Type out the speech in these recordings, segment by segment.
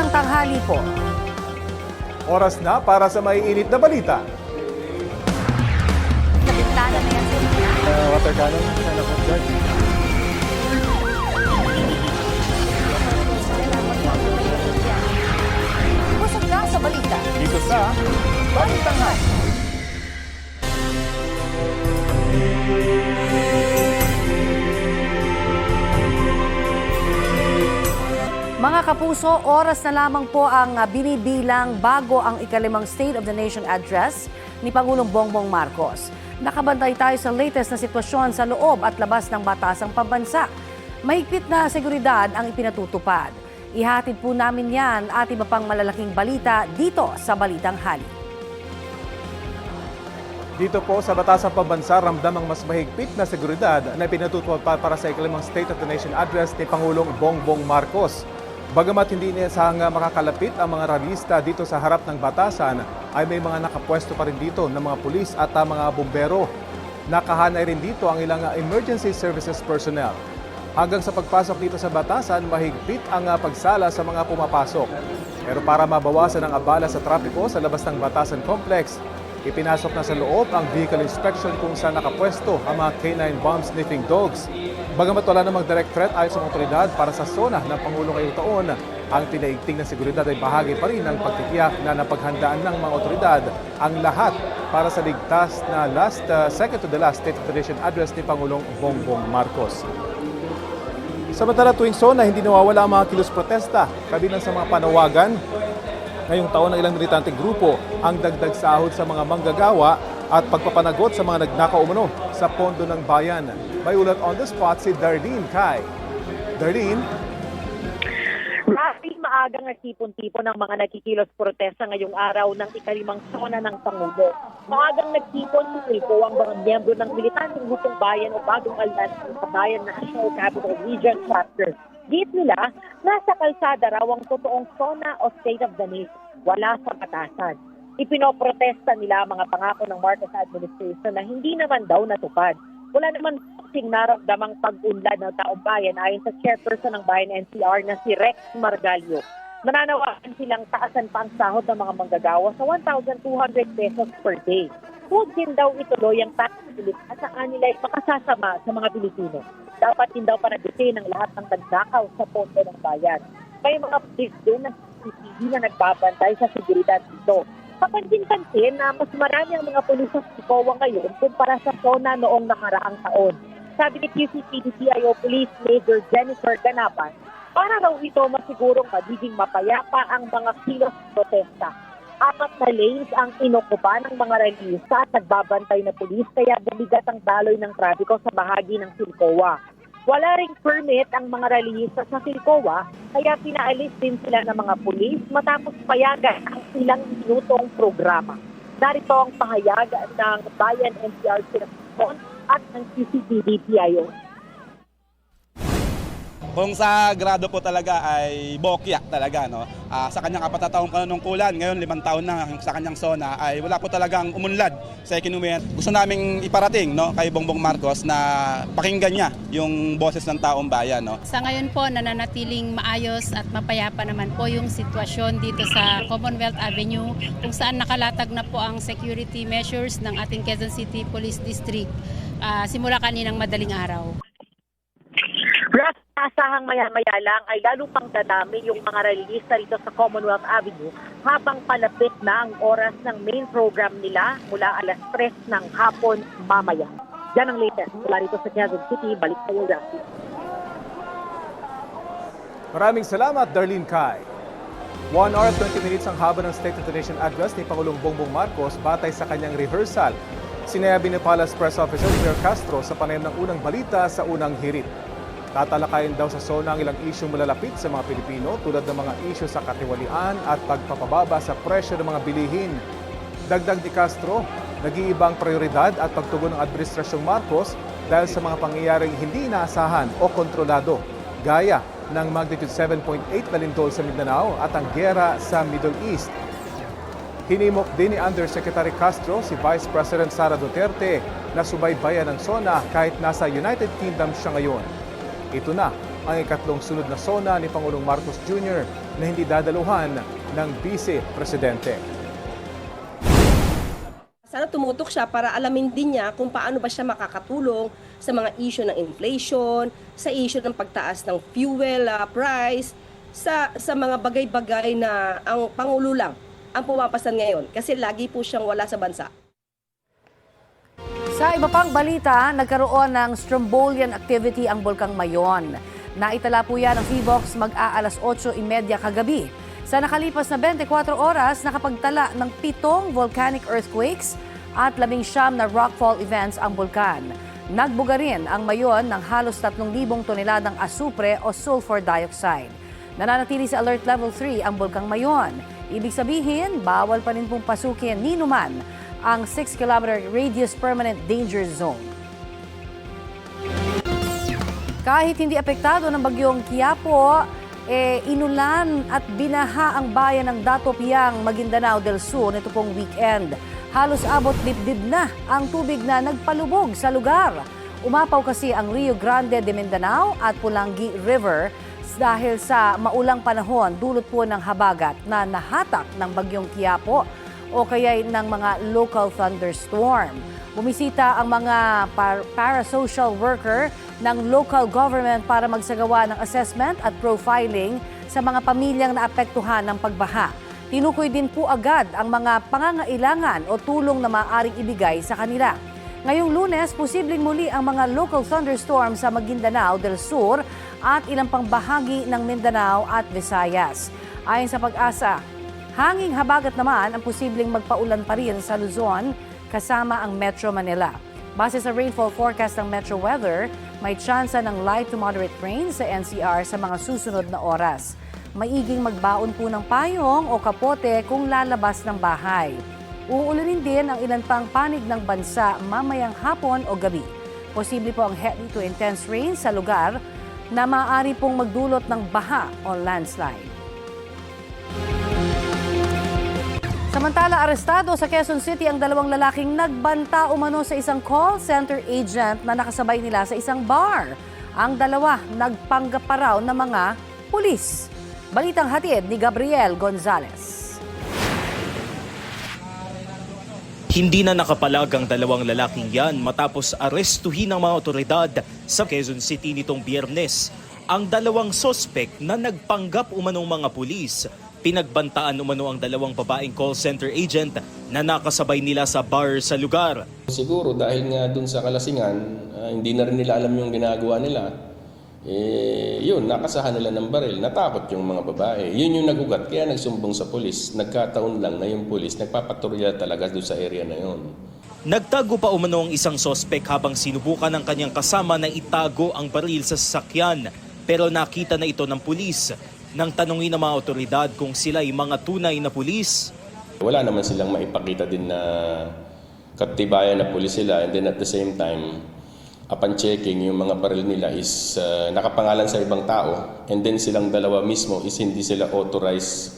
Balitang tanghali po. Oras na para sa maiinit na balita. Sa bintana na yan sa Water cannon, sana po dyan. Busog na sa balita. Dito sa Balitang Hali. Mga kapuso, oras na lamang po ang binibilang bago ang ikalimang State of the Nation Address ni Pangulong Bongbong Marcos. Nakabantay tayo sa latest na sitwasyon sa loob at labas ng batasang pambansa. Mahigpit na seguridad ang ipinatutupad. Ihatid po namin yan at iba pang malalaking balita dito sa Balitang Hali. Dito po sa Batasang Pambansa, ramdam ang mas mahigpit na seguridad na ipinatutupad para sa ikalimang State of the Nation Address ni Pangulong Bongbong Marcos. Bagamat hindi inaasahang makakalapit ang mga ralista dito sa harap ng batasan, ay may mga nakapwesto pa rin dito ng mga pulis at mga bumbero. Nakahanay rin dito ang ilang emergency services personnel. Hanggang sa pagpasok dito sa batasan, mahigpit ang pagsala sa mga pumapasok. Pero para mabawasan ang abala sa trapiko sa labas ng batasan complex, ipinasok na sa loob ang vehicle inspection kung saan nakapwesto ang mga canine bomb sniffing dogs. Bagamat wala namang direct threat ayon sa mga otoridad para sa zona ng Pangulo ngayong taon, ang pinaigting na seguridad ay bahagi pa rin ng pagtitiyak na napaghandaan ng mga otoridad ang lahat para sa ligtas na second to the last State of the Nation Address ni Pangulong Bongbong Marcos. Samantala tuwing zona, hindi nawawala ang mga kilos protesta, kabilang sa mga panawagan ngayong taon ng ilang militanteng grupo ang dagdag sahod sa mga manggagawa at pagpapanagot sa mga nagnakaw umano sa pondo ng bayan. May ulat on the spot si Darlene Kai. Darlene? Rafi, maagang nagtipon-tipon ng mga nagkikilos protesta ngayong araw ng ikalimang zona ng Pangulo. Maagang nagtipon po ang mga miyembro ng militanteng grupong bayan o bagong alyansa ng Kabayan National Capital Region Chapter. Git nila, nasa kalsada raw ang totoong zona o State of the Nation, wala sa batasan. Ipinoprotesta nila ang mga pangako ng Marcos administration na hindi naman daw natupad. Wala naman naramdamang pag-unlad ng taong bayan ayon sa chairperson ng bayan NCR na si Rex Margalio. Nananawagan silang taasan pa ang sahod ng mga manggagawa sa 1,200 pesos per day. Huwag din daw ituloy ang tax relief at sa kanila ay makasasama sa mga Pilipino. Dapat din daw panagutin ang lahat ng nagnakaw sa pondo ng bayan. May mga police din na CCTV na nagbabantay sa seguridad dito. Kapansin-pansin na mas marami ang mga pulis sa Sikowa ngayon kumpara sa zona noong nakaraang taon. Sabi ni QCPD-CIO Police Major Jennifer Ganapan, para raw ito masigurong magiging mapayapa ang mga kilos protesta. 4 na lanes ang inokupa ng mga rallyista at nagbabantay na pulis kaya bumigat ang daloy ng trapiko sa bahagi ng Silcoa. Wala ring permit ang mga rallyista sa Silcoa kaya pinaalis din sila ng mga pulis matapos payagan ang ilang minutong programa. Narito ang pahayag ng Bayan NCR Sirapon at ng CCTV-PIO. Kung sa grado po talaga ay bokya talaga, no? Sa kanyang 4 na taong panunungkulan, ngayon 5 taon na sa kanyang zona, ay wala po talagang umunlad sa economy. Gusto naming iparating, no, kay Bongbong Marcos na pakinggan niya yung boses ng taong bayan. No? Sa ngayon po, nananatiling maayos at mapayapa naman po yung sitwasyon dito sa Commonwealth Avenue kung saan nakalatag na po ang security measures ng ating Quezon City Police District simula kaninang madaling araw. Asahang maya-maya lang ay lalo pang dadami yung mga rallyista rito sa Commonwealth Avenue habang palapit na ang oras ng main program nila mula alas 3 ng hapon mamaya. Yan ang latest mula rito sa Quezon City. Balik kayo, Rafi. Maraming salamat, Darlene Kai. 1 hour at 20 minutes ang haba ng State of the Nation Address ni Pangulong Bongbong Marcos batay sa kanyang rehearsal. Sinabi ni Palace Press Officer Mayor Castro sa panayam ng unang balita sa unang hirit. Tatalakayin daw sa zona ang ilang isyong malalapit sa mga Pilipino tulad ng mga isyu sa katiwalian at pagpapababa sa presyo ng mga bilihin. Dagdag ni Castro, nag-iibang prioridad at pagtugon ng Administrasyong Marcos dahil sa mga pangyayaring hindi inaasahan o kontrolado, gaya ng magnitude 7.8 na lindol sa Mindanao at ang giyera sa Middle East. Hinimok din ni Undersecretary Castro si Vice President Sara Duterte na subaybayan ang zona kahit nasa United Kingdom siya ngayon. Ito na ang ikatlong sunod na zona ni Pangulong Marcos Jr. na hindi dadaluhan ng Vice Presidente. Sana tumutok siya para alamin din niya kung paano ba siya makakatulong sa mga issue ng inflation, sa issue ng pagtaas ng fuel price, sa mga bagay-bagay na ang Pangulo lang ang pumapasan ngayon kasi lagi po siyang wala sa bansa. Sa iba pang balita, nagkaroon ng strombolian activity ang Bulkang Mayon. Naitala po yan ng PHIVOLCS mag-aalas 8:30 kagabi. Sa nakalipas na 24 oras, nakapagtala ng 7 volcanic earthquakes at 19 na rockfall events ang bulkan. Nagbuga rin ang Mayon ng halos 3,000 toneladang asupre o sulfur dioxide. Nananatili sa Alert Level 3 ang Bulkang Mayon. Ibig sabihin, bawal pa rin pong pasukin ni numan ang 6-kilometer radius permanent danger zone. Kahit hindi apektado ng bagyong Quiapo, inulan at binaha ang bayan ng Dato Piang, Maguindanao del Sur nito pong weekend. Halos abot dibdib na ang tubig na nagpalubog sa lugar. Umapaw kasi ang Rio Grande de Mindanao at Pulangi River dahil sa maulang panahon dulot po ng habagat na nahatak ng bagyong Quiapo o kaya ng mga local thunderstorm. Bumisita ang mga parasocial worker ng local government para magsagawa ng assessment at profiling sa mga pamilyang naapektuhan ng pagbaha. Tinukoy din po agad ang mga pangangailangan o tulong na maaaring ibigay sa kanila. Ngayong Lunes, posibleng muli ang mga local thunderstorm sa Maguindanao del Sur at ilang pang bahagi ng Mindanao at Visayas. Ayon sa Pag-asa, hanging habagat naman ang posibleng magpaulan pa rin sa Luzon kasama ang Metro Manila. Base sa rainfall forecast ng Metro Weather, may tsansa ng light to moderate rain sa NCR sa mga susunod na oras. Maiging magbaon po ng payong o kapote kung lalabas ng bahay. Uulanin din ang ilan pang panig ng bansa mamayang hapon o gabi. Posible po ang heavy to intense rain sa lugar na maaari pong magdulot ng baha o landslide. Samantala, arestado sa Quezon City ang 2 lalaking nagbanta umano sa isang call center agent na nakasabay nila sa isang bar. Ang dalawa nagpanggap pa raw ng mga pulis. Balitang hatid ni Gabriel Gonzalez. Hindi na nakapalag ang 2 lalaking yan matapos arestuhin ng mga otoridad sa Quezon City nitong Biyernes. Ang 2 sospek na nagpanggap umanong mga pulis. Pinagbantaan umano ang 2 babaeng call center agent na nakasabay nila sa bar sa lugar. Siguro dahil nga dun sa kalasingan, hindi na rin nila alam yung ginagawa nila. Yun, nakasahan nila ng baril. Natakot yung mga babae. Yun yung nagugat, kaya nagsumbong sa pulis. Nagkataon lang na yung pulis nagpapatrolya talaga doon sa area na yun. Nagtago pa umano ang isang sospek habang sinubukan ng kanyang kasama na itago ang baril sa sasakyan. Pero nakita na ito ng pulis. Nang tanungin ng mga otoridad kung sila ay mga tunay na pulis. Wala naman silang maipakita din na katibayan na pulis sila, and then at the same time, upon checking, yung mga baril nila is nakapangalan sa ibang tao, and then silang dalawa mismo is hindi sila authorized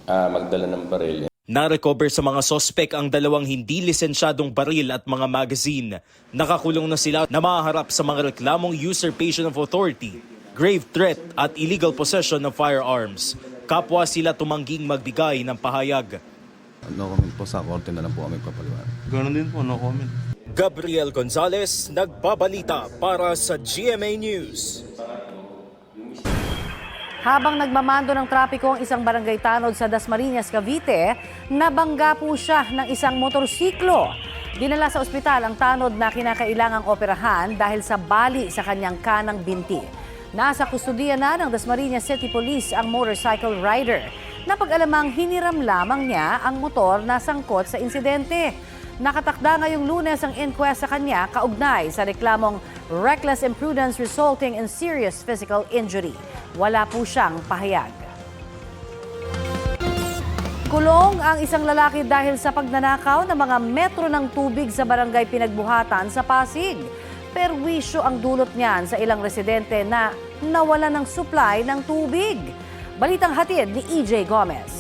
magdala ng baril. Na-recover sa mga sospek ang 2 hindi lisensyadong baril at mga magazine. Nakakulong na sila na maharap sa mga reklamong usurpation of authority, grave threat at illegal possession of firearms. Kapwa sila tumangging magbigay ng pahayag. No comment po, sa korte na lang po kami papaliwanag. Ganon din po, no comment. Gabriel Gonzalez, nagbabalita para sa GMA News. Habang nagmamando ng trapiko ang isang barangay tanod sa Dasmariñas, Cavite, nabangga po siya ng isang motorsiklo. Dinala sa ospital ang tanod na kinakailangang operahan dahil sa bali sa kanyang kanang binti. Nasa kustudiya na ng Dasmariñas City Police ang motorcycle rider. Napag-alamang hiniram lamang niya ang motor na sangkot sa insidente. Nakatakda ngayong Lunes ang inquest sa kanya kaugnay sa reklamong reckless imprudence resulting in serious physical injury. Wala po siyang pahayag. Kulong ang isang lalaki dahil sa pagnanakaw ng mga metro ng tubig sa barangay Pinagbuhatan sa Pasig. Perwisyo ang dulot niyan sa ilang residente na nawalan ng supply ng tubig. Balitang hatid ni EJ Gomez.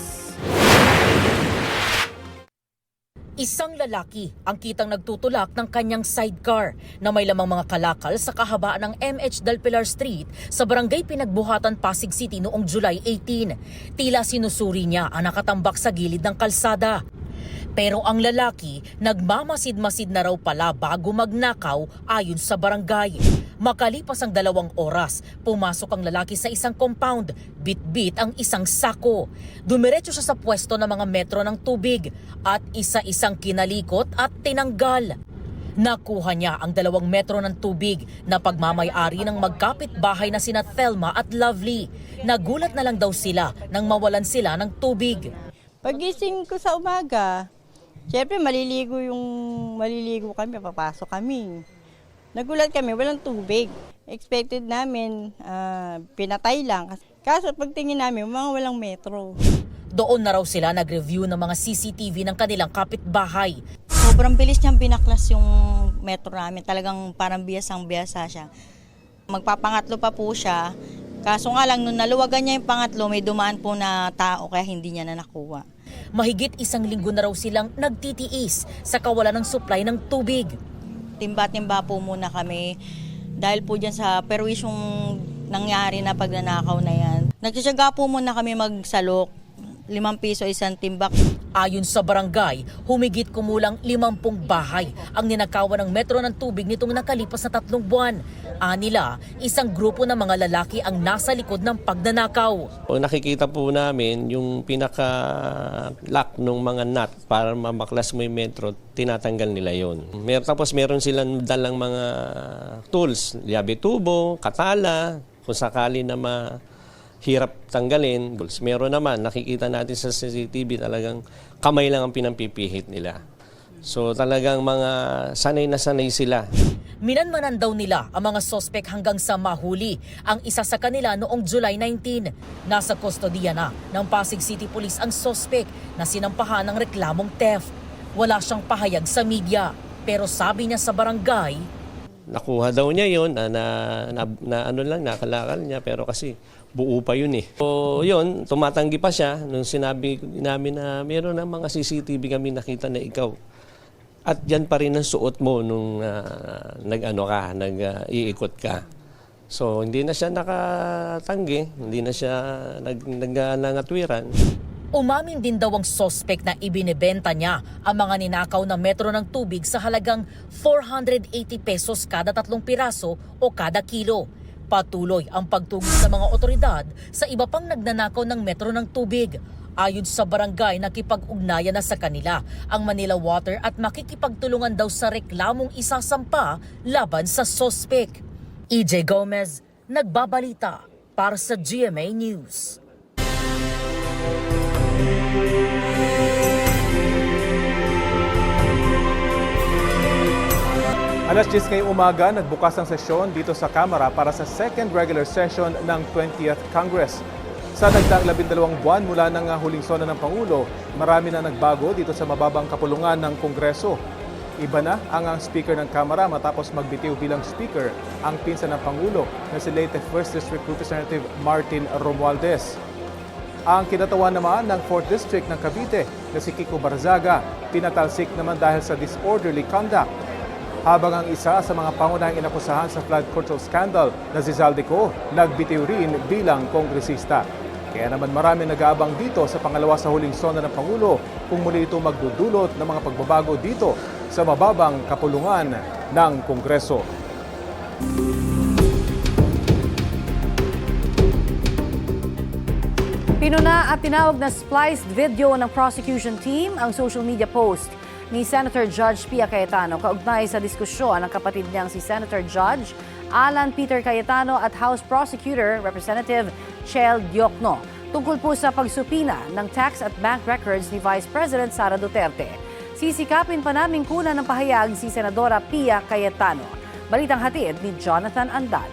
Isang lalaki ang kitang nagtutulak ng kanyang sidecar na may lamang mga kalakal sa kahabaan ng MH Del Pilar Street sa barangay Pinagbuhatan, Pasig City noong July 18. Tila sinusuri niya ang nakatambak sa gilid ng kalsada. Pero ang lalaki nagmamasid-masid na raw pala bago magnakaw ayon sa barangay. Makalipas ang 2 oras, pumasok ang lalaki sa isang compound, bit-bit ang isang sako. Dumiretso siya sa pwesto ng mga metro ng tubig at isa-isang kinalikot at tinanggal. Nakuha niya ang 2 metro ng tubig na pagmamay-ari ng magkapit-bahay na sina Thelma at Lovely. Nagulat na lang daw sila nang mawalan sila ng tubig. Pagising ko sa umaga, syempre maliligo kami, papasok kami. Nagulat kami, walang tubig. Expected namin, pinatay lang. Kaso pagtingin namin, mga walang metro. Doon na raw sila nag-review ng mga CCTV ng kanilang kapitbahay. Sobrang bilis niyang binaklas yung metro namin. Talagang parang biyasang-biyasa siya. Magpapangatlo pa po siya. Kaso nga lang, nung naluwagan niya yung pangatlo, may dumaan po na tao kaya hindi niya na nakuha. Mahigit 1 linggo na raw silang nagtitiis sa kawalan ng supply ng tubig. Timba-timba po muna kami dahil po dyan sa perwisyong nangyari na pagnanakaw na yan. Nagtsatsaga po muna kami magsalok, 5 piso isang timbak. Ayon sa barangay, humigit kumulang 50 bahay ang ninakawan ng metro ng tubig nitong nakalipas na 3 buwan. Anila, isang grupo ng mga lalaki ang nasa likod ng pagnanakaw. Pag nakikita po namin yung pinaka-lock ng mga nut para mamaklas mo yung metro, tinatanggal nila yon. Tapos meron silang dalang mga tools, liabe tubo, katala, kung sakali na hirap tanggalin. Meron naman, nakikita natin sa CCTV, talagang kamay lang ang pinampipihit nila. So talagang mga sanay na sanay sila. Minanmanan daw nila ang mga sospek hanggang sa mahuli ang isa sa kanila noong July 19. Nasa kustodiya na ng Pasig City Police ang sospek na sinampahan ng reklamong theft. Wala siyang pahayag sa media, pero sabi niya sa barangay, nakuha daw niya yun, nakalakal niya, pero kasi buo pa yun eh. So yun, tumatanggi pa siya nung sinabi namin na meron ng mga CCTV kami nakita na ikaw. At yan pa rin ang suot mo nung nag-iikot ka. So hindi na siya nakatanggi, hindi na siya nangatwiran. Umamin din daw ang sospek na ibinebenta niya ang mga ninakaw na metro ng tubig sa halagang 480 pesos kada 3 piraso o kada kilo. Patuloy ang pagtugis sa mga otoridad sa iba pang nagnanakaw ng metro ng tubig. Ayon sa barangay, nakipag-ugnayan na sa kanila ang Manila Water at makikipagtulungan daw sa reklamong isasampa laban sa sospek. EJ Gomez, nagbabalita para sa GMA News. Alas 10 ngayong umaga, nagbukas ang sesyon dito sa Kamara para sa second regular session ng 20th Congress. Sa nagdaang 12 buwan mula ng huling sona ng Pangulo, marami na nagbago dito sa mababang kapulungan ng Kongreso. Iba na ang Speaker ng Kamara matapos magbitiw bilang Speaker ang pinsan ng Pangulo na si late 1st District Representative Martin Romualdez. Ang kinatawan naman ng 4th District ng Cavite na si Kiko Barzaga, pinatalsik naman dahil sa disorderly conduct. Habang ang isa sa mga pangunahing inakusahan sa flood control scandal na si Zaldico, nagbitiw rin bilang kongresista. Kaya naman marami nag-aabang dito sa pangalawa sa huling sona ng Pangulo kung muli ito magdudulot ng mga pagbabago dito sa mababang kapulungan ng Kongreso. Pinuna at tinawag na spliced video ng prosecution team ang social media post ni Senator Judge Pia Cayetano kaugnay sa diskusyon ng kapatid niyang si Senator Judge Alan Peter Cayetano at House Prosecutor Representative Chel Diokno tungkol po sa pagsupina ng tax at bank records ni Vice President Sara Duterte. Sisikapin pa naming kunan ng pahayag si Senadora Pia Cayetano. Balitang hatid ni Jonathan Andal.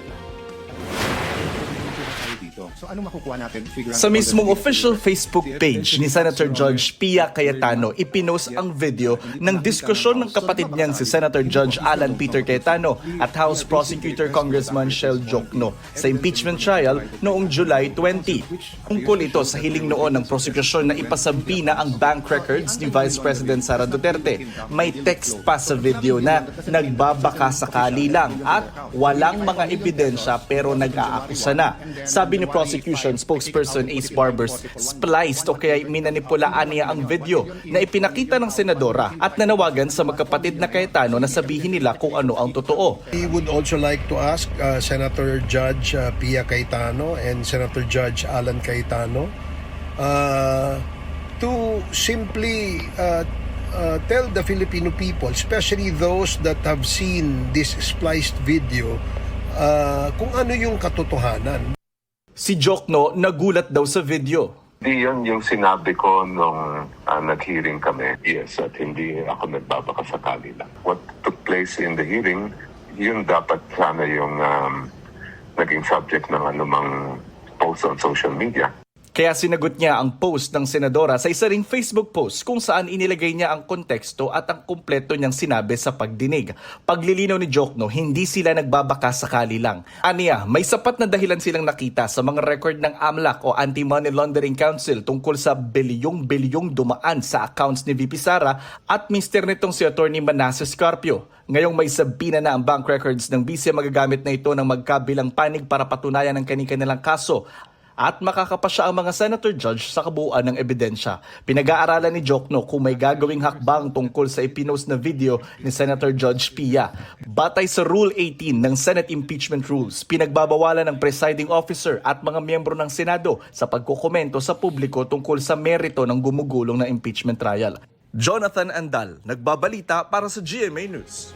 dito. So ano makukuha natin? Sa mismong official Facebook page ni Senator Judge Pia Cayetano, ipinost ang video ng diskusyon ng kapatid niyang si Senator Judge Alan Peter Cayetano at House Prosecutor Congressman Shell Jokno sa impeachment trial noong July 20. Tungkol ito sa hiling noon ng prosekusyon na ipasabi na ang bank records ni Vice President Sara Duterte. May text pa sa video na nagbabaka sakali lang at walang mga ebidensya pero nag-aakusa na. Sabi ni prosecution spokesperson Ace Barbers, spliced o kaya minanipulaan niya ang video na ipinakita ng senadora at nanawagan sa magkapatid na Cayetano na sabihin nila kung ano ang totoo. We would also like to ask Senator Judge Pia Cayetano and Senator Judge Alan Cayetano to simply tell the Filipino people, especially those that have seen this spliced video, kung ano yung katotohanan. Si Jokno nagulat daw sa video. Hindi yun yung sinabi ko nung nag-hearing kami. Yes, at hindi ako nagbabakasakali lang. What took place in the hearing, yun dapat sana yung naging subject ng anumang post on social media. Kaya sinagot niya ang post ng senadora sa isa ring Facebook post kung saan inilagay niya ang konteksto at ang kumpleto niyang sinabi sa pagdinig. Paglilinaw ni Jokno, hindi sila nagbabaka sakali lang. Aniya, may sapat na dahilan silang nakita sa mga record ng AMLAC o Anti-Money Laundering Council tungkol sa bilyong-bilyong dumaan sa accounts ni VP Sara at mister nitong si Atty. Manasseh Scarpio. Ngayong may sabina na ang bank records ng BC magagamit na ito ng magkabilang panig para patunayan ang kanilang kaso. At makakapasya ang mga senator judge sa kabuuan ng ebidensya. Pinag-aaralan ni Jokno kung may gagawing hakbang tungkol sa ipinost na video ni Senator Judge Pia. Batay sa Rule 18 ng Senate Impeachment Rules, pinagbabawalan ng presiding officer at mga miyembro ng Senado sa pagkukomento sa publiko tungkol sa merito ng gumugulong na impeachment trial. Jonathan Andal, nagbabalita para sa GMA News.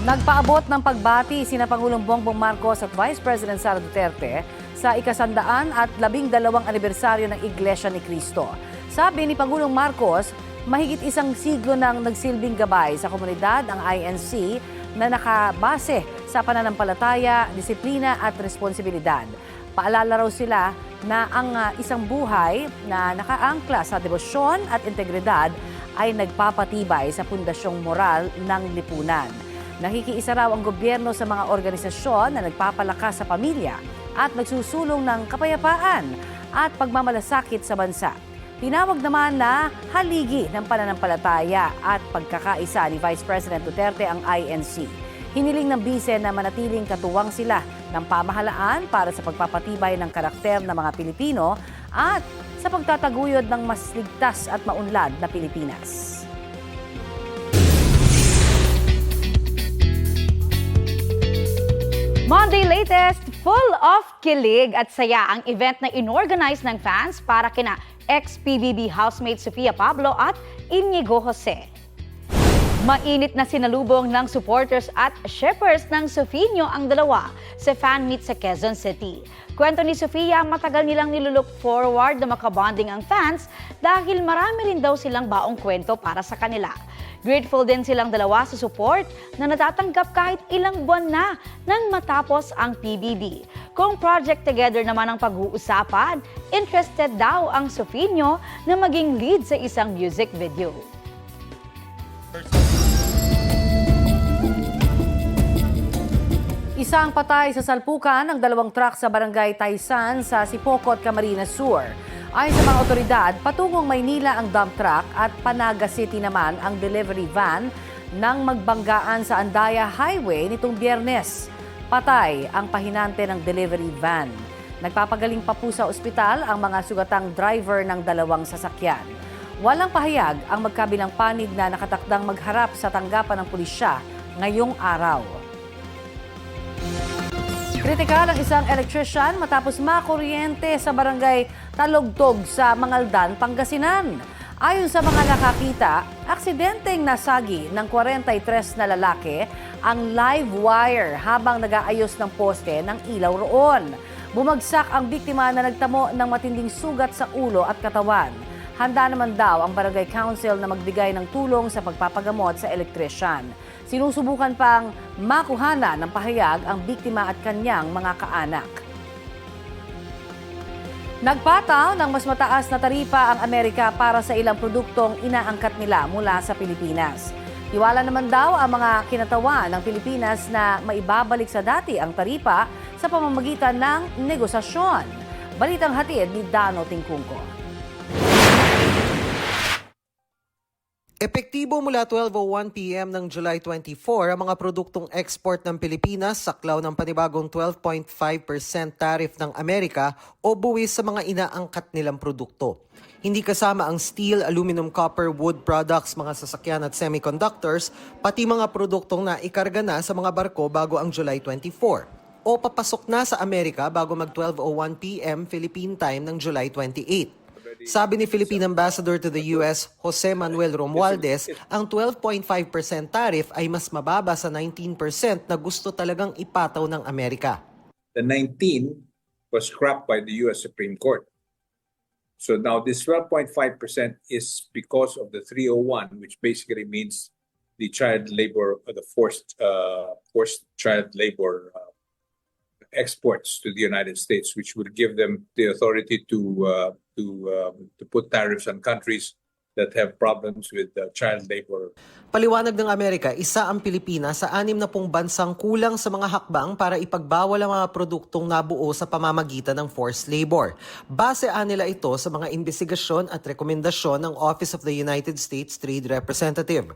Nagpaabot ng pagbati sina Pangulong Bongbong Marcos at Vice President Sara Duterte sa ika-100 at 12 anibersaryo ng Iglesia ni Cristo. Sabi ni Pangulong Marcos, mahigit isang siglo nang nagsilbing gabay sa komunidad ang INC na nakabase sa pananampalataya, disiplina at responsibilidad. Paalala raw sila na ang isang buhay na nakaangkla sa debosyon at integridad ay nagpapatibay sa pundasyong moral ng lipunan. Nakikiisa raw ang gobyerno sa mga organisasyon na nagpapalakas sa pamilya at nagsusulong ng kapayapaan at pagmamalasakit sa bansa. Tinawag naman na haligi ng pananampalataya at pagkakaisa ni Vice President Duterte ang INC. Hiniling ng bise na manatiling katuwang sila ng pamahalaan para sa pagpapatibay ng karakter ng mga Pilipino at sa pagtataguyod ng mas ligtas at maunlad na Pilipinas. Monday latest, full of kilig at saya ang event na inorganize ng fans para kina ex-PBB housemate Sofia Pablo at Inigo Jose. Mainit na sinalubong ng supporters at shippers ng Sofinio ang dalawa sa fan meet sa Quezon City. Kwento ni Sofia, matagal nilang nilulook forward na makabonding ang fans dahil marami rin daw silang baong kwento para sa kanila. Grateful din silang dalawa sa support na natatanggap kahit ilang buwan na nang matapos ang PBB. Kung project together naman ang pag-uusapan, interested daw ang Sofinio na maging lead sa isang music video. Isang patay sa salpukan ng 2 truck sa barangay Taysan sa Sipocot, Camarines Sur. Ayon sa mga otoridad, patungong Maynila ang dump truck at Panaga City naman ang delivery van nang magbanggaan sa Andaya Highway nitong Biyernes. Patay ang pahinante ng delivery van. Nagpapagaling pa po sa ospital ang mga sugatang driver ng 2 sasakyan. Walang pahayag ang magkabilang panig na nakatakdang magharap sa tanggapan ng pulisya ngayong araw. Kritikal ang isang electrician matapos makuryente sa barangay Talugtog sa Mangaldan, Pangasinan. Ayon sa mga nakakita, aksidenteng nasagi ng 43 na lalaki ang live wire habang nag-aayos ng poste ng ilaw roon. Bumagsak ang biktima na nagtamo ng matinding sugat sa ulo at katawan. Handa naman daw ang barangay council na magbigay ng tulong sa pagpapagamot sa electrician. Sinusubukan pang makuhana ng pahayag ang biktima at kanyang mga kaanak. Nagpataw ng mas mataas na taripa ang Amerika para sa ilang produktong inaangkat nila mula sa Pilipinas. Tiwala naman daw ang mga kinatawa ng Pilipinas na maibabalik sa dati ang taripa sa pamamagitan ng negosasyon. Balitang hatid ni Dano Tingkungko. Epektibo mula 12:01 p.m. ng July 24 ang mga produktong export ng Pilipinas saklaw ng panibagong 12.5% tariff ng Amerika o buwis sa mga inaangkat nilang produkto. Hindi kasama ang steel, aluminum, copper, wood products, mga sasakyan at semiconductors, pati mga produktong naikarga na sa mga barko bago ang July 24 o papasok na sa Amerika bago mag 12:01 p.m. Philippine time ng July 28. Sabi ni Philippine Ambassador to the US, Jose Manuel Romualdez, ang 12.5% tariff ay mas mababa sa 19% na gusto talagang ipataw ng Amerika. The 19 was scrapped by the US Supreme Court. So now this 12.5% is because of the 301, which basically means the child labor, the forced child labor exports to the United States, which would give them the authority to put tariffs on countries that have problems with child labor. Paliwanag ng Amerika, isa ang Pilipinas sa 60 bansang kulang sa mga hakbang para ipagbawal ang mga produktong nabuo sa pamamagitan ng forced labor. Basean nila ito sa mga investigasyon at rekomendasyon ng Office of the United States Trade Representative.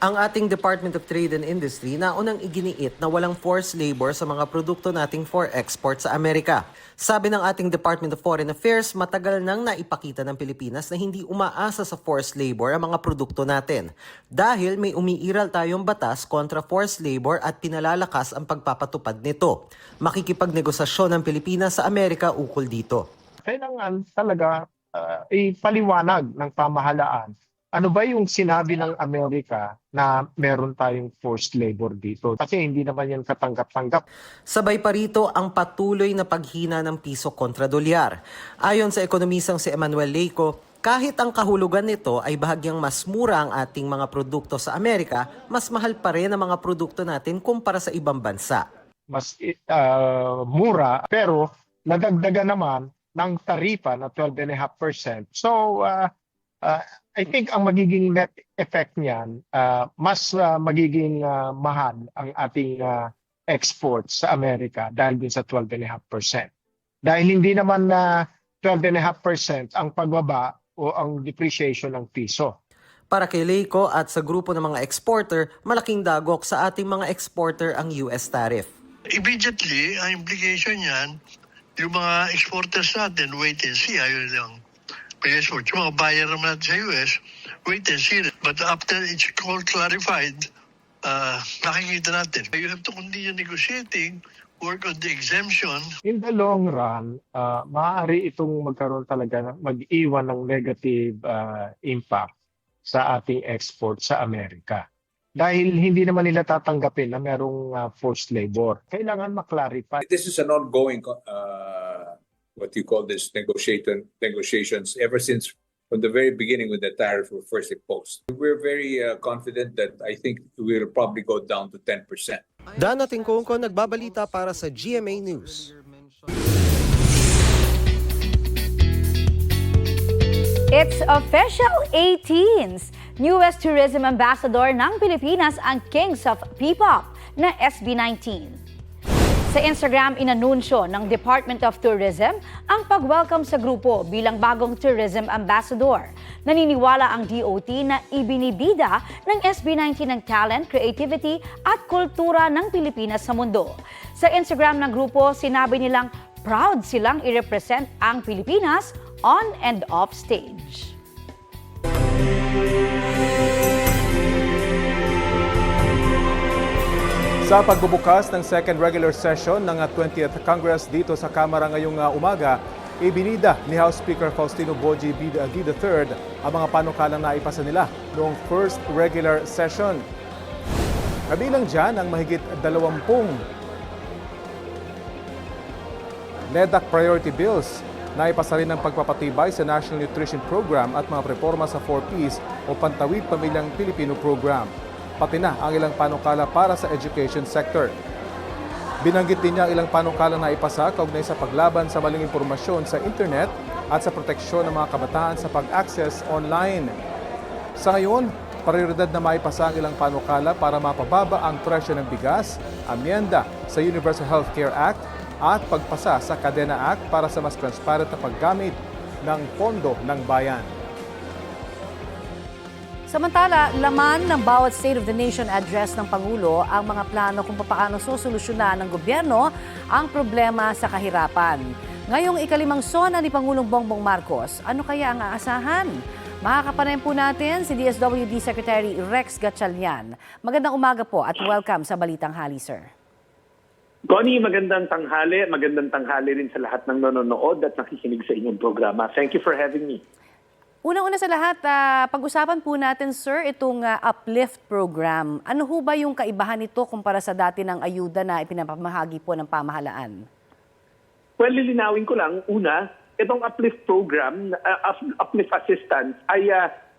Ang ating Department of Trade and Industry naunang iginiit na walang forced labor sa mga produkto nating for export sa Amerika. Sabi ng ating Department of Foreign Affairs, matagal nang naipakita ng Pilipinas na hindi umaasa sa forced labor ang mga produkto natin. Dahil may umiiral tayong batas kontra forced labor at pinalalakas ang pagpapatupad nito. Makikipagnegosasyon ng Pilipinas sa Amerika ukol dito. Kailangan talaga ipaliwanag ng pamahalaan. Ano ba yung sinabi ng Amerika na meron tayong forced labor dito? Kasi hindi naman yan katanggap-tanggap. Sabay pa rito ang patuloy na paghina ng piso kontra dolyar. Ayon sa ekonomisang si Emmanuel Leico, kahit ang kahulugan nito ay bahagyang mas mura ang ating mga produkto sa Amerika, mas mahal pa rin ang mga produkto natin kumpara sa ibang bansa. Mas mura pero nadagdagan naman ng taripa na 12.5%. So, I think ang magiging net effect niyan, mas magiging mahal ang ating exports sa Amerika dahil din sa 12.5%. Dahil hindi naman na 12.5% ang pagbaba o ang depreciation ng piso. Para kay Leico at sa grupo ng mga exporter, malaking dagok sa ating mga exporter ang US tariff. Immediately, ang implication niyan, yung mga exporters natin, wait and see, ayun lang. Yung mga buyer naman natin sa US, wait and see. But after it's all clarified, nakikita natin. You have to continue negotiating, work on the exemption. In the long run, maaari itong magkaroon talaga, mag-iwan ng negative impact sa ating export sa Amerika. Dahil hindi naman nila tatanggapin na merong forced labor. Kailangan maklarify. This is an ongoing what you call this negotiations ever since from the very beginning when the tariff were first imposed. We're very confident that I think we'll probably go down to 10%. Dana Tingkungko, nagbabalita para sa GMA News. It's official, 18s! Newest Tourism Ambassador ng Pilipinas ang Kings of P-Pop na SB19. Sa Instagram, inanunsyo ng Department of Tourism ang pag-welcome sa grupo bilang bagong Tourism Ambassador. Naniniwala ang DOT na ibinibida ng SB19 ng talent, creativity at kultura ng Pilipinas sa mundo. Sa Instagram ng grupo, sinabi nilang proud silang i-represent ang Pilipinas on and off stage. Sa pagbubukas ng second regular session ng 20th Congress dito sa Kamara ngayong umaga, ibinida ni House Speaker Faustino Boji Bidagi III ang mga panukalang naipasa nila noong first regular session. Kabilang dyan ang mahigit 20 NEDAC priority bills. Naipasa rin ang pagpapatibay sa National Nutrition Program at mga reforma sa 4Ps o Pantawid Pamilyang Pilipino Program. Pati na ang ilang panukala para sa education sector. Binanggit din niya ang ilang panukala na ipasa kaugnay sa paglaban sa maling impormasyon sa internet at sa proteksyon ng mga kabataan sa pag-access online. Sa ngayon, prioridad na maipasa ang ilang panukala para mapababa ang presyo ng bigas, amyenda sa Universal Healthcare Act at pagpasa sa Kadena Act para sa mas transparent na paggamit ng pondo ng bayan. Samantala, laman ng bawat State of the Nation address ng Pangulo ang mga plano kung paano susolusyonan ng gobyerno ang problema sa kahirapan. Ngayong ikalimang sona ni Pangulong Bongbong Marcos, ano kaya ang aasahan? Makakapanayin po natin si DSWD Secretary Rex Gatchalian. Magandang umaga po at welcome sa Balitang Hali, sir. Connie, magandang tanghali. Magandang tanghali rin sa lahat ng nanonood at nakikinig sa inyong programa. Thank you for having me. Unang-una sa lahat, pag-usapan po natin, sir, itong Uplift program. Ano ho ba yung kaibahan nito kumpara sa dati ng ayuda na ipinapamahagi po ng pamahalaan? Well, lilinawin ko lang. Una, itong Uplift program, Uplift Assistance, ay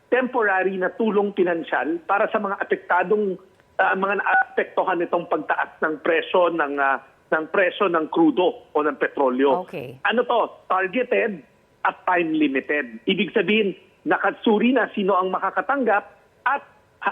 temporary na tulong pinansyal para sa mga apektadong, mga naapektuhan nitong pagtaas ng presyo ng presyo ng krudo o ng petrolyo. Okay. Ano to? Targeted at time limited. Ibig sabihin, nakatsuri na sino ang makakatanggap at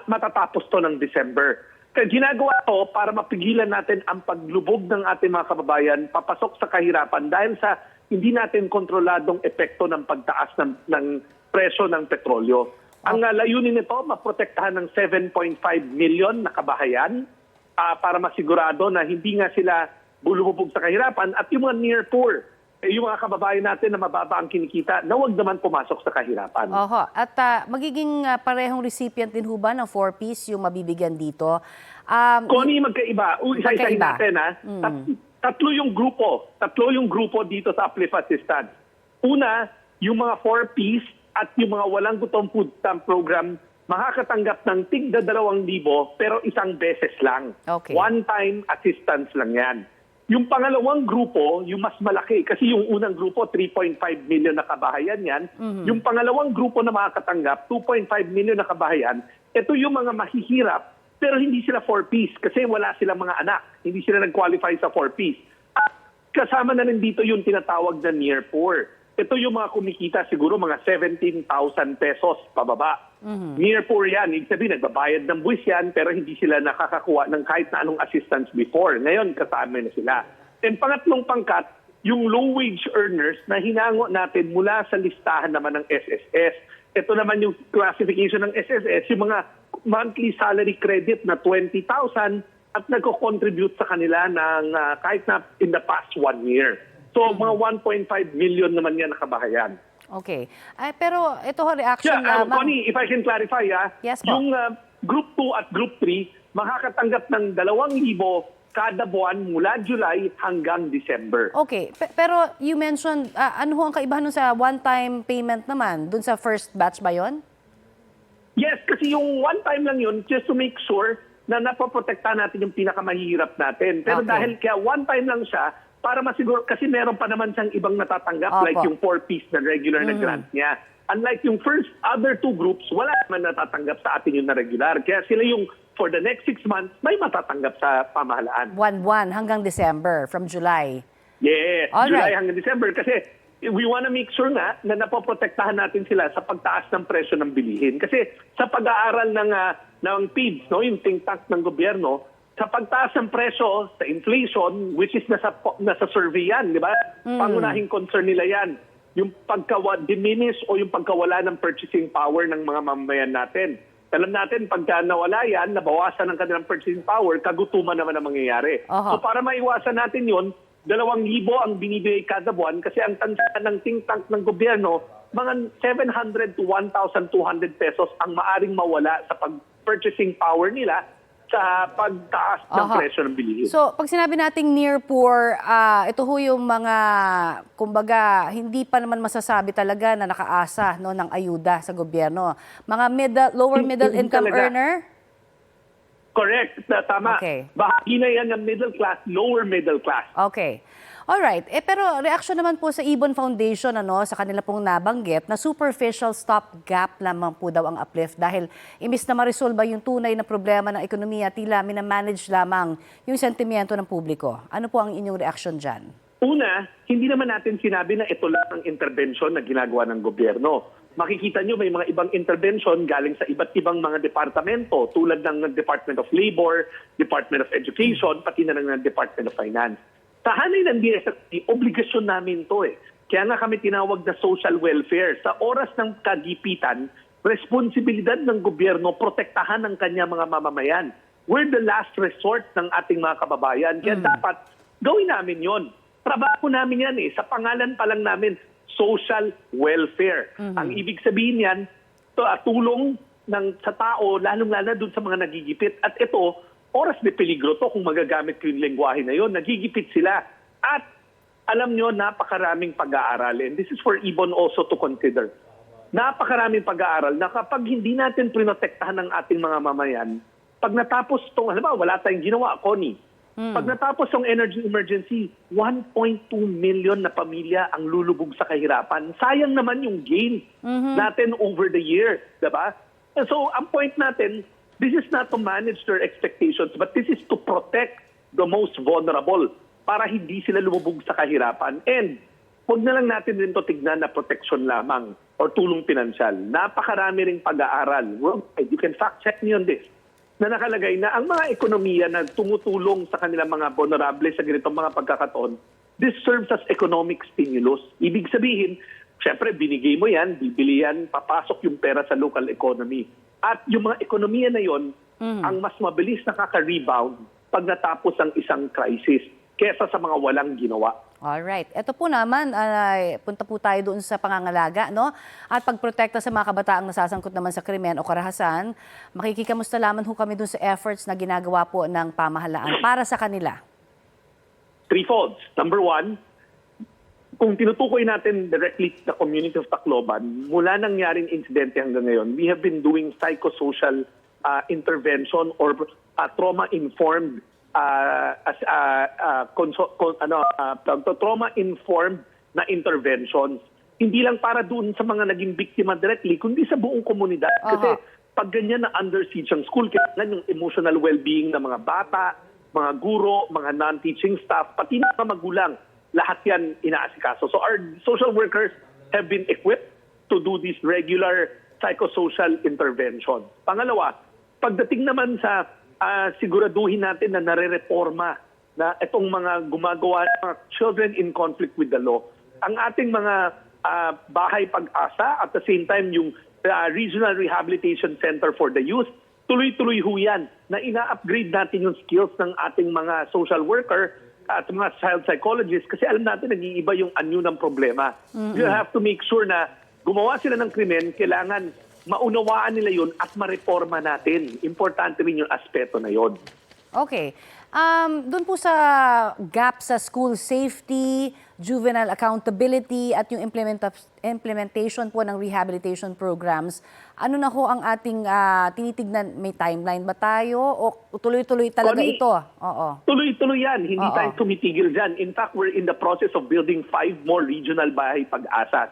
matatapos to ng December. Kaya ginagawa to para mapigilan natin ang paglubog ng ating mga kababayan papasok sa kahirapan dahil sa hindi natin kontroladong epekto ng pagtaas ng presyo ng petrolyo. Ang layunin nito, maprotektahan ng 7.5 million na kabahayan para masigurado na hindi nga sila bulubog sa kahirapan at yung mga near poor, yung mga kababayan natin na mababa ang kinikita na huwag naman pumasok sa kahirapan. Oho. At magiging parehong recipient din ho ba ng 4-piece yung mabibigyan dito? Connie, magkaiba. Isa-isahin natin. Tatlo yung grupo dito sa Uplift Assistance. Una, yung mga 4-piece at yung mga walang gutom food stamp program makakatanggap ng tig-2,000 pero isang beses lang. Okay. One-time assistance lang yan. Yung pangalawang grupo, yung mas malaki, kasi yung unang grupo, 3.5 million na kabahayan yan. Yung pangalawang grupo na makakatanggap, 2.5 million na kabahayan, ito yung mga mahihirap, pero hindi sila 4-piece kasi wala silang mga anak. Hindi sila nag-qualify sa 4-piece. At kasama na rin dito yung tinatawag na near poor. Ito yung mga kumikita siguro mga 17,000 pesos pababa. Near poor yan. Ibig sabihin, nagbabayad ng buwis yan, pero hindi sila nakakakuha ng kahit na anong assistance before. Ngayon, kasama na sila. And pangatlong pangkat, yung low-wage earners na hinango natin mula sa listahan naman ng SSS. Ito naman yung classification ng SSS, yung mga monthly salary credit na 20,000 at nagko-contribute sa kanila ng kahit na in the past 1 year. So, mga 1.5 million naman yan na kabahayan. Okay. Pero ito ho, reaction lamang. Connie, if I can clarify, Yes, po. yung Group 2 at Group 3, makakatanggap ng 2,000 kada buwan mula July hanggang December. Okay. Pero you mentioned, ano ho ang kaibahan nun sa one-time payment naman? Dun sa first batch ba yon? Yes, kasi yung one-time lang yun, just to make sure na napoprotektahan natin yung pinakamahirap natin. Pero Okay. dahil kaya one-time lang siya, para masiguro, kasi meron pa naman siyang ibang natatanggap, Opo. like yung 4-piece na regular na grant niya. Unlike yung other two groups, wala naman natatanggap sa atin yung na regular. Kaya sila yung, for the next 6 months, may matatanggap sa pamahalaan. Buwan-buwan hanggang December, from July. Yes, All July right. hanggang December. Kasi we want to make sure na napoprotektahan natin sila sa pagtaas ng presyo ng bilihin. Kasi sa pag-aaral ng PIDS, no, yung think tank ng gobyerno, sa pagtaas ng presyo, sa inflation, which is nasa survey yan, di ba? Pangunahing concern nila yan. Yung diminish o yung pagkawala ng purchasing power ng mga mamamayan natin. Alam natin, pagka nawala yan, nabawasan ng kanilang purchasing power, kagutuman naman ang mangyayari. So para maiwasan natin yun, 2,000 ang binibigay kada buwan kasi ang tansya ng think tank ng gobyerno, mga 700 to 1,200 pesos ang maaring mawala sa purchasing power nila sa pagtaas ng presyo ng bilihin. So, pag sinabi nating near poor, ito ho yung mga, kumbaga, hindi pa naman masasabi talaga na nakaasa no, ng ayuda sa gobyerno. Mga lower middle income earner? Correct. Tama. Okay. Bahagi na yan ng middle class, lower middle class. Okay. Alright. Pero reaction naman po sa Ibon Foundation sa kanila pong nabanggit na superficial stopgap lamang po daw ang uplift dahil imbis na ma-resolve yung tunay na problema ng ekonomiya, tila minamanage lamang yung sentimiento ng publiko. Ano po ang inyong reaction dyan? Una, hindi naman natin sinabi na ito lang ang intervention na ginagawa ng gobyerno. Makikita nyo may mga ibang intervention galing sa iba't ibang mga departamento tulad ng Department of Labor, Department of Education, pati na ng Department of Finance. Sa hanay ng DSWD, obligasyon namin to eh. Kaya nga kami tinawag na social welfare. Sa oras ng kagipitan, responsibilidad ng gobyerno protektahan ang kanya mga mamamayan. We're the last resort ng ating mga kababayan. Kaya dapat gawin namin yon. Trabaho namin yan eh. Sa pangalan pa lang namin, social welfare. Ang ibig sabihin yan, tulong sa tao, lalong-lalo dun sa mga nagigipit. At ito, oras de peligro to kung magagamit ko yung lengguwahe na yon. Nagigipit sila. At alam nyo, napakaraming pag-aaral. And this is for Ibon also to consider. Napakaraming pag-aaral na kapag hindi natin prinotektahan ng ating mga mamayan, pag natapos itong, alam mo, wala tayong ginawa, Connie. Pag natapos ang energy emergency, 1.2 million na pamilya ang lulubog sa kahirapan. Sayang naman yung gain natin over the year, diba? And so, ang point natin, this is not to manage their expectations, but this is to protect the most vulnerable para hindi sila lumubog sa kahirapan. And huwag na lang natin rin to tignan na protection lamang or tulong pinansyal. Napakarami ring pag-aaral. Worldwide, you can fact-check me on this, na nakalagay na ang mga ekonomiya na tumutulong sa kanilang mga vulnerable sa ganitong mga pagkakataon, this serves as economic stimulus. Ibig sabihin, syempre binigay mo yan, bibili yan, papasok yung pera sa local economy. At yung mga ekonomiya na yon, ang mas mabilis nakaka-rebound pag natapos ang isang crisis kesa sa mga walang ginawa. Alright. Ito po naman, punta po tayo doon sa pangangalaga, no? At pagprotekta sa mga kabataang nasasangkot naman sa krimen o karahasan, makikikamusta lamang ho kami doon sa efforts na ginagawa po ng pamahalaan para sa kanila. Threefolds. Number one, kung tinutukoy natin directly the community of Tacloban, mula nangyaring insidente hanggang ngayon, we have been doing psychosocial intervention or trauma-informed trauma-informed na interventions. Hindi lang para doon sa mga naging biktima directly, kundi sa buong komunidad. Kasi pag ganyan na under siege ang school, kailangan yung emotional well-being ng mga bata, mga guro, mga non-teaching staff, pati na mga magulang. Lahat yan inaasikaso. So our social workers have been equipped to do these regular psychosocial interventions. Pangalawa, pagdating naman sa siguraduhin natin na nare-reforma na itong mga gumagawa ng mga children in conflict with the law. Ang ating mga bahay pag-asa at the same time yung Regional Rehabilitation Center for the Youth, tuloy-tuloy ho yan na ina-upgrade natin yung skills ng ating mga social worker at mga child psychologists kasi alam natin nag-iiba yung anyo ng problema. You have to make sure na gumawa sila ng krimen, kailangan maunawaan nila yun at mareforma natin. Importante rin yung aspeto na yun. Okay. Doon po sa gap sa school safety, juvenile accountability at yung implementation po ng rehabilitation programs, ano na ho ang ating tinitignan? May timeline ba tayo o tuloy-tuloy talaga ito? Oo. Tuloy-tuloy yan. Hindi tayo tumitigil dyan. In fact, we're in the process of building 5 more regional bahay pag-asa.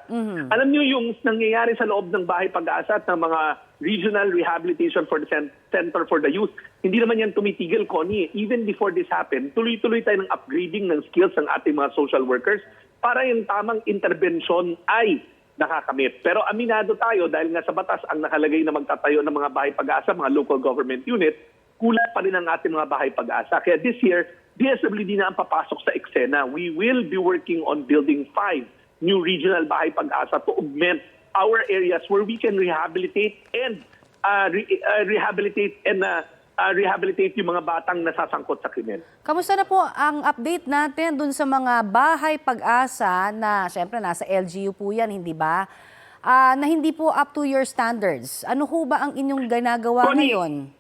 Alam niyo yung nangyayari sa loob ng bahay pag-asa at ng mga regional rehabilitation for the Center for the Youth, hindi naman yan tumitigil, Connie. Even before this happened, tuloy-tuloy tayo ng upgrading ng skills ng ating mga social workers para yung tamang intervention ay nakakamit. Pero aminado tayo dahil nga sa batas ang nakalagay na magtatayo ng mga bahay pag-asa, mga local government unit, kulang pa rin ang ating mga bahay pag-asa. Kaya this year, DSWD na ang papasok sa eksena. We will be working on building 5 new regional bahay pag-asa to augment our areas where we can rehabilitate and rehabilitate yung mga batang nasasangkot sa krimen. Kamusta na po ang update natin dun sa mga bahay pag-asa na syempre nasa LGU po yan, hindi ba? Na hindi po up to your standards. Ano ho ba ang inyong ginagawa ngayon?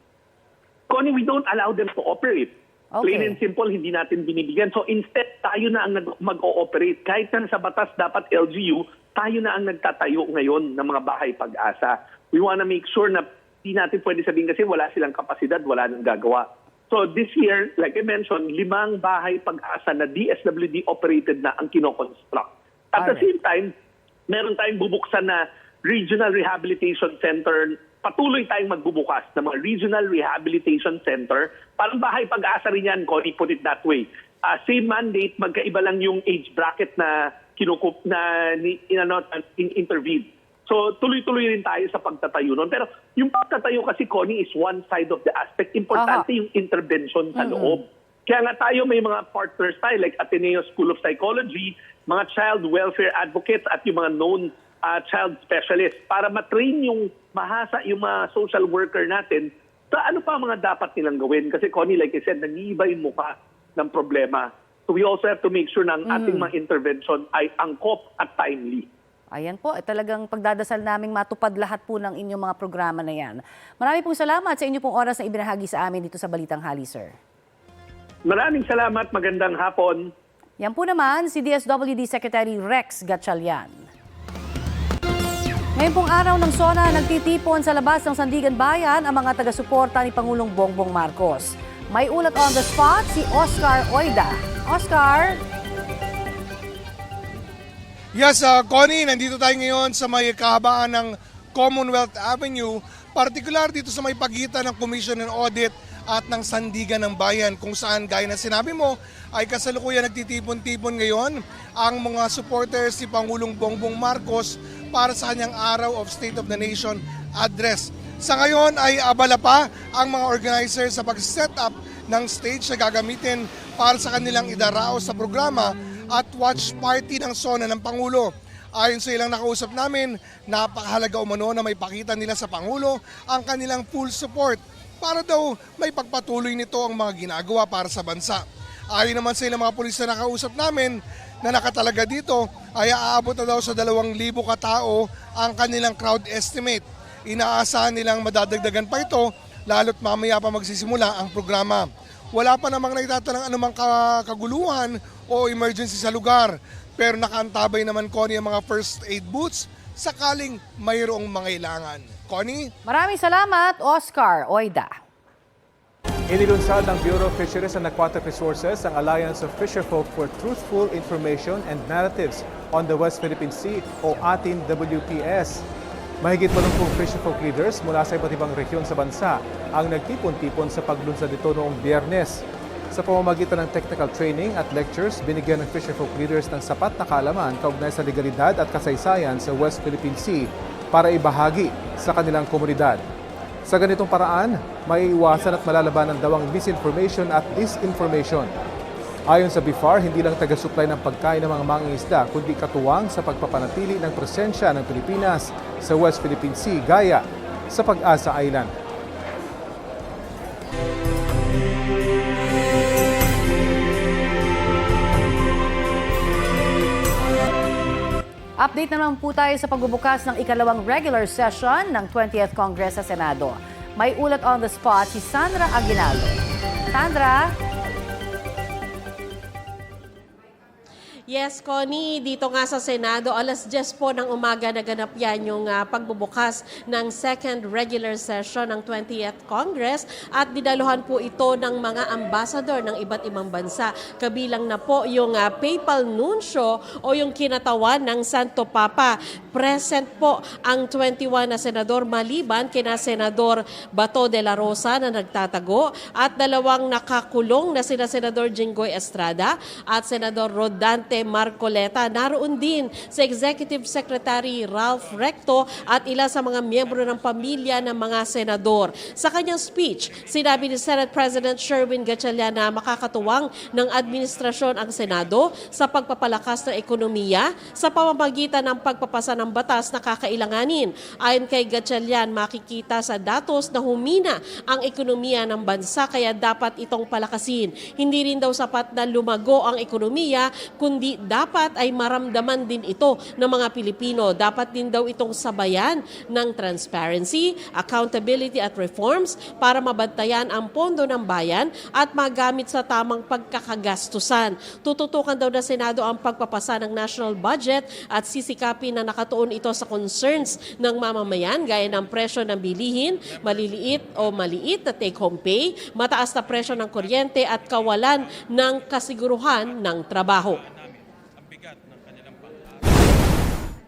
Connie, we don't allow them to operate. Okay. Plain and simple, hindi natin binibigyan. So instead, tayo na ang mag-ooperate. Kahit na sa batas dapat LGU, tayo na ang nagtatayo ngayon ng mga bahay pag-asa. We want to make sure na hindi natin pwede sabihin kasi wala silang kapasidad, wala nang gagawa. So this year, like I mentioned, 5 bahay pag-asa na DSWD operated na ang kinoconstruct. At the same time, meron tayong bubuksan na Regional Rehabilitation Center. Patuloy tayong magbubukas ng mga Regional Rehabilitation Center. Parang bahay pag-asa rin yan, Connie, put it that way. same mandate, magkaiba lang yung age bracket na intervened. So tuloy-tuloy rin tayo sa pagtatayo nun. Pero yung pagtatayo kasi, Connie, is one side of the aspect. Importante yung intervention sa loob. Kaya nga tayo may mga partners tayo like Ateneo School of Psychology, mga child welfare advocates at yung mga known child specialists para matrain yung mahasa, yung mga social worker natin sa ano pa mga dapat nilang gawin. Kasi Connie, like I said, nag-iiba yung mukha ng problema. So we also have to make sure na ang ating mga intervention ay angkop at timely. Ayan po, talagang pagdadasal naming matupad lahat po ng inyong mga programa na yan. Marami pong salamat sa inyo pong oras na ibinahagi sa amin dito sa Balitang Hali, sir. Maraming salamat, magandang hapon. Yan po naman si DSWD Secretary Rex Gatchalian. Ngayon pong araw ng SONA, nagtitipon sa labas ng Sandigan Bayan ang mga taga-suporta ni Pangulong Bongbong Marcos. May ulat on the spot si Oscar Oida. Oscar? Yes, Connie, nandito tayo ngayon sa may kahabaan ng Commonwealth Avenue, partikular dito sa may pagitan ng Commission on Audit at ng Sandigan ng Bayan, kung saan gaya na sinabi mo ay kasalukuyan nagtitipon-tipon ngayon ang mga supporters ni Pangulong Bongbong Marcos para sa kanyang Araw of State of the Nation address. Sa ngayon ay abala pa ang mga organizers sa pag-set up ng stage na gagamitin para sa kanilang idaraos sa programa at watch party ng SONA ng Pangulo. Ayon sa ilang nakausap namin, napakahalaga umano na may pakita nila sa Pangulo ang kanilang full support para daw may pagpatuloy nito ang mga ginagawa para sa bansa. Ayon naman sa ilang mga pulis na nakausap namin na nakatalaga dito ay aabot na daw sa 2,000 katao ang kanilang crowd estimate. Inaasahan nilang madadagdagan pa ito lalo't mamaya pa magsisimula ang programa. Wala pa namang naitatanang anumang kaguluhan o emergency sa lugar. Pero nakaantabay naman, Connie, ang mga first aid booths sakaling mayroong mangailangan. Connie? Maraming salamat, Oscar Oida. Inilunsad ng Bureau of Fisheries and Aquatic Resources ang Alliance of Fisherfolk for Truthful Information and Narratives on the West Philippine Sea o atin WPS. Mahigit 80 fisherfolk leaders mula sa iba't ibang rehiyon sa bansa ang nagtipon-tipon sa paglunsad nito noong Biyernes. Sa pamamagitan ng technical training at lectures, binigyan ng fisherfolk leaders ng sapat na kaalaman kaugnay sa legalidad at kasaysayan sa West Philippine Sea para ibahagi sa kanilang komunidad. Sa ganitong paraan, maiiwasan at malalabanan daw ang misinformation at disinformation. Ayon sa BIFAR, hindi lang taga-supply ng pagkain ng mga mangingisda, kundi katuwang sa pagpapanatili ng presensya ng Pilipinas sa West Philippine Sea gaya sa Pag-asa Island. Update naman po tayo sa pagbubukas ng ikalawang regular session ng 20th Congress sa Senado. May ulat on the spot si Sandra Aguinaldo. Sandra? Yes, Connie, dito nga sa Senado, alas 10 po ng umaga naganap yan yung pagbubukas ng second regular session ng 20th Congress at didaluhan po ito ng mga ambassador ng iba't ibang bansa. Kabilang na po yung papal nuncio o yung kinatawan ng Santo Papa. Present po ang 21 na senador maliban kina Senador Bato de la Rosa na nagtatago at dalawang nakakulong na sina Senador Jinggoy Estrada at Senador Rodante Marcoleta. Naroon din si Executive Secretary Ralph Recto at ilan sa mga miyembro ng pamilya ng mga senador. Sa kanyang speech, sinabi ni Senate President Sherwin Gatchalian na makakatuwang ng administrasyon ang Senado sa pagpapalakas ng ekonomiya sa pamamagitan ng pagpapasa ng batas na kakailanganin. Ayon kay Gatchalian, makikita sa datos na humina ang ekonomiya ng bansa kaya dapat itong palakasin. Hindi rin daw sapat na lumago ang ekonomiya kundi dapat ay maramdaman din ito ng mga Pilipino. Dapat din daw itong sabayan ng transparency, accountability at reforms para mabantayan ang pondo ng bayan at magamit sa tamang pagkakagastusan. Tututukan daw na Senado ang pagpapasa ng national budget at sisikapin na nakatuon ito sa concerns ng mamamayan gaya ng presyo ng bilihin, maliliit o maliit na take-home pay, mataas na presyo ng kuryente at kawalan ng kasiguruhan ng trabaho.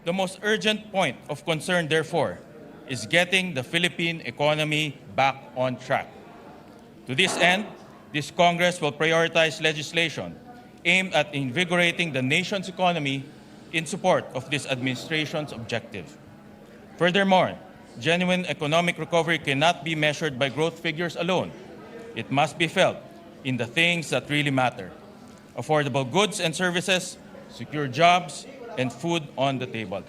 The most urgent point of concern, therefore, is getting the Philippine economy back on track. To this end, this Congress will prioritize legislation aimed at invigorating the nation's economy in support of this administration's objective. Furthermore, genuine economic recovery cannot be measured by growth figures alone. It must be felt in the things that really matter: affordable goods and services, secure jobs, and food on the table.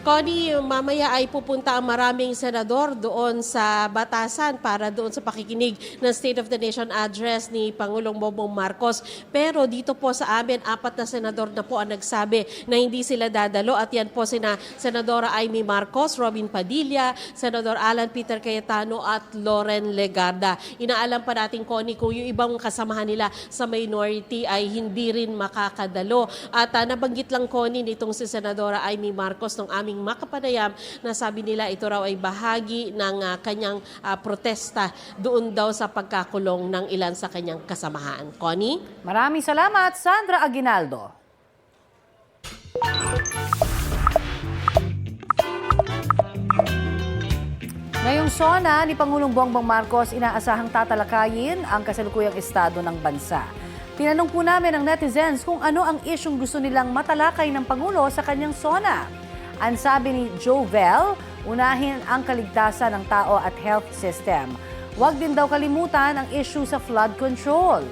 Connie, mamaya ay pupunta ang maraming senador doon sa Batasan para doon sa pakikinig ng State of the Nation address ni Pangulong Bongbong Marcos. Pero dito po sa amin, 4 na senador na po ang nagsabi na hindi sila dadalo. At yan po sina Senadora Amy Marcos, Robin Padilla, Senador Alan Peter Cayetano at Loren Legarda. Inaalam pa natin, Connie, kung yung ibang kasamahan nila sa minority ay hindi rin makakadalo. At nabanggit lang, Connie, nitong si Senadora Amy Marcos ng aming makapanayam na sabi nila ito raw ay bahagi ng kanyang protesta doon daw sa pagkakulong ng ilan sa kanyang kasamahan. Connie? Maraming salamat, Sandra Aguinaldo. Ngayong SONA ni Pangulong Bongbong Marcos, inaasahang tatalakayin ang kasalukuyang estado ng bansa. Tinanong po namin ang netizens kung ano ang isyong gusto nilang matalakay ng Pangulo sa kanyang SONA. Ang sabi ni Jovel, unahin ang kaligtasan ng tao at health system. Huwag din daw kalimutan ang issue sa flood control.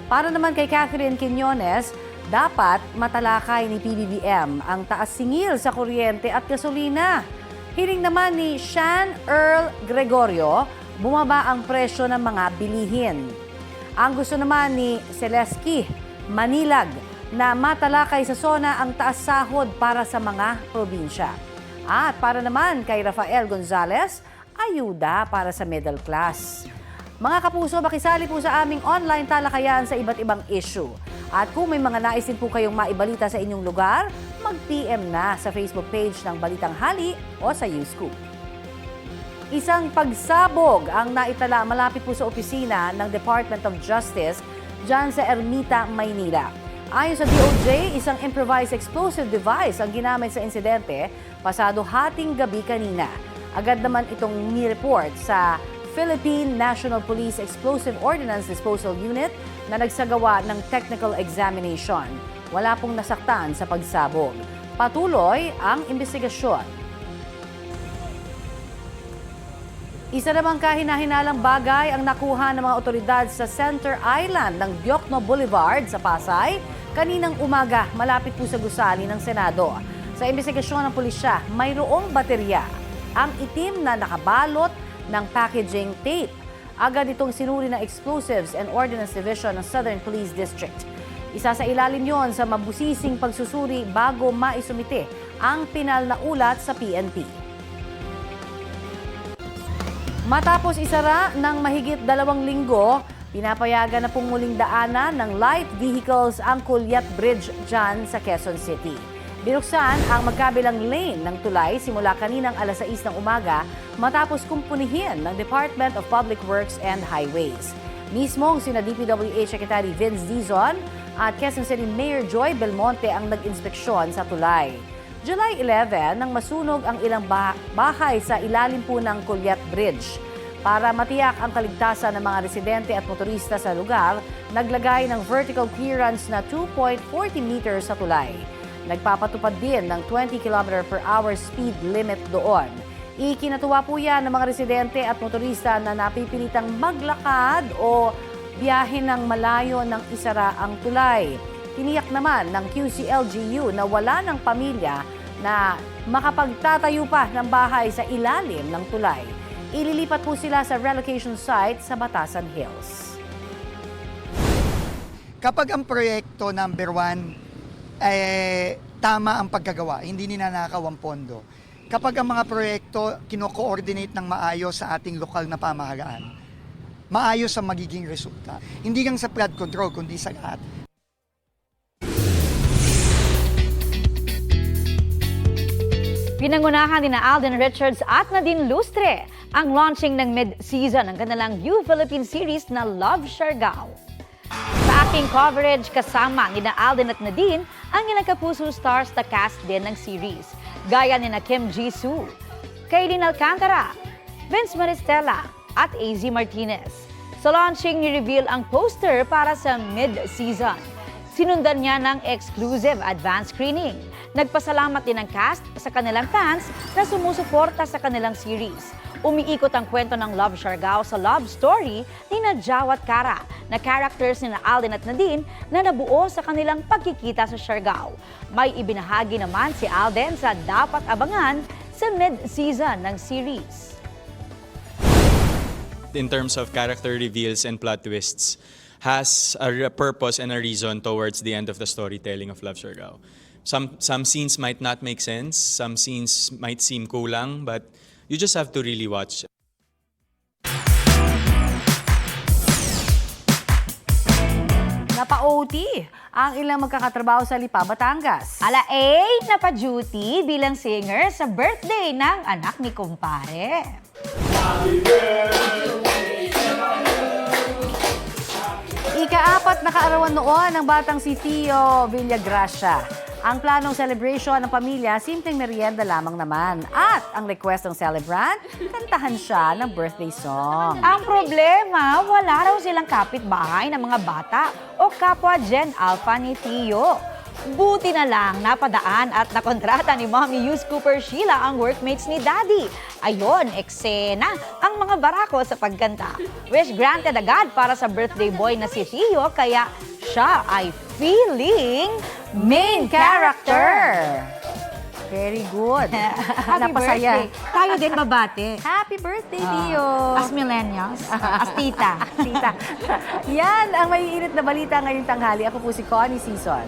Para naman kay Catherine Quiñones, dapat matalakay ni PBBM ang taas singil sa kuryente at gasolina. Hiling naman ni Shan Earl Gregorio, bumaba ang presyo ng mga bilihin. Ang gusto naman ni Celesky Manilag, na matalakay sa SONA ang taas sahod para sa mga probinsya. At para naman kay Rafael Gonzalez, ayuda para sa middle class. Mga kapuso, makisali po sa aming online talakayan sa iba't ibang issue. At kung may mga nais din po kayong maibalita sa inyong lugar, mag-PM na sa Facebook page ng Balitang Hali o sa YouScoop. Isang pagsabog ang naitala malapit po sa opisina ng Department of Justice dyan sa Ermita, Maynila. Ayon sa DOJ, isang improvised explosive device ang ginamit sa insidente pasado hating gabi kanina. Agad naman itong ni-report sa Philippine National Police Explosive Ordnance Disposal Unit na nagsagawa ng technical examination. Wala pong nasaktan sa pagsabog. Patuloy ang investigasyon. Isa namang kahina-hinalang bagay ang nakuha ng mga otoridad sa Center Island ng Diokno Boulevard sa Pasay kaninang umaga malapit po sa gusali ng Senado. Sa investigasyon ng pulisya, mayroong baterya, ang itim na nakabalot ng packaging tape. Agad itong sinuri ng Explosives and Ordnance Division ng Southern Police District. Isa sa ilalim yon sa mabusising pagsusuri bago maisumite ang pinal na ulat sa PNP. Matapos isara ng mahigit 2 linggo, pinapayagan na pong muling daanan ng light vehicles ang Culyat Bridge dyan sa Quezon City. Binuksan ang magkabilang lane ng tulay simula kaninang alas 6 ng umaga matapos kumpunihin ng Department of Public Works and Highways. Mismong sina DPWH Secretary Vince Dizon at Quezon City Mayor Joy Belmonte ang nag-inspeksyon sa tulay. July 11 nang masunog ang ilang bahay sa ilalim po ng Culyat Bridge. Para matiyak ang kaligtasan ng mga residente at motorista sa lugar, naglagay ng vertical clearance na 2.40 meters sa tulay. Nagpapatupad din ng 20 km/h speed limit doon. Ikinatuwa po yan ng mga residente at motorista na napipilitang maglakad o biyahe ng malayo ng isara ang tulay. Tiniyak naman ng QCLGU na wala ng pamilya na makapagtatayo pa ng bahay sa ilalim ng tulay. Ililipat po sila sa relocation site sa Batasan Hills. Kapag ang proyekto number 1 tama ang pagkagawa, hindi ninanakaw ang pondo. Kapag ang mga proyekto kino-coordinate ng maayos sa ating lokal na pamahalaan, maayos ang magiging resulta. Hindi lang sa flood control, kundi sa lahat. Pinangunahan ni Alden Richards at Nadine Lustre ang launching ng mid-season ng kanilang new Philippine series na Love Siargao. Sa aking coverage, kasama ni Alden at Nadine ang ilang kapuso stars na cast din ng series, gaya ni Kim Jisoo, Kaylin Alcantara, Vince Maristella at AZ Martinez. Sa launching, ni-reveal ang poster para sa mid-season. Sinundan niya ng exclusive advance screening. Nagpasalamat din ang cast sa kanilang fans na sumusuporta sa kanilang series. Umiikot ang kwento ng Love Siargao sa love story ni Jao at Cara na characters ni Alden at Nadine na nabuo sa kanilang pagkikita sa Siargao. May ibinahagi naman si Alden sa dapat abangan sa mid-season ng series. In terms of character reveals and plot twists, has a purpose and a reason towards the end of the storytelling of Love Siargao. Some scenes might not make sense, some scenes might seem kulang, but you just have to really watch. Napa-OT ang ilang magkakatrabaho sa Lipa, Batangas. Ala-8 na pa-duty bilang singer sa birthday ng anak ni kumpare. Ika-4 na kaarawan noon ng batang si Theo Villagracia. Ang planong celebration ng pamilya, simpleng merienda lamang naman. At ang request ng celebrant, kantahan siya ng birthday song. Ang problema, wala raw silang kapitbahay ng mga bata o kapwa Gen Alpha ni Theo. Buti na lang napadaan at nakontrata ni Mommy Yus Cooper Sheila ang workmates ni Daddy. Ayon, eksena ang mga barako sa pagkanta. Wish granted agad para sa birthday boy na si Theo, kaya siya ay feeling main character. Very good. Happy Napasaya. birthday. Tayo din babate. Happy birthday, Theo. As millennials, as tita. Tita. Yan ang maiinit na balita ngayong tanghali. Ako po si Connie Season.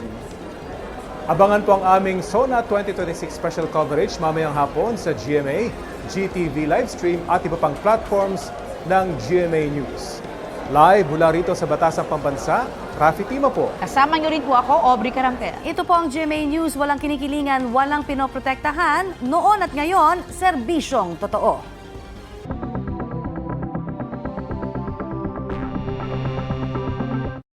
Abangan po ang aming SONA 2026 special coverage mamayang hapon sa GMA, GTV Livestream at iba pang platforms ng GMA News. Live mula rito sa Batasang Pambansa, Rafi Tima po. Kasama niyo rin po ako, Aubrey Carampel. Ito po ang GMA News, walang kinikilingan, walang pinoprotektahan, noon at ngayon, serbisyong totoo.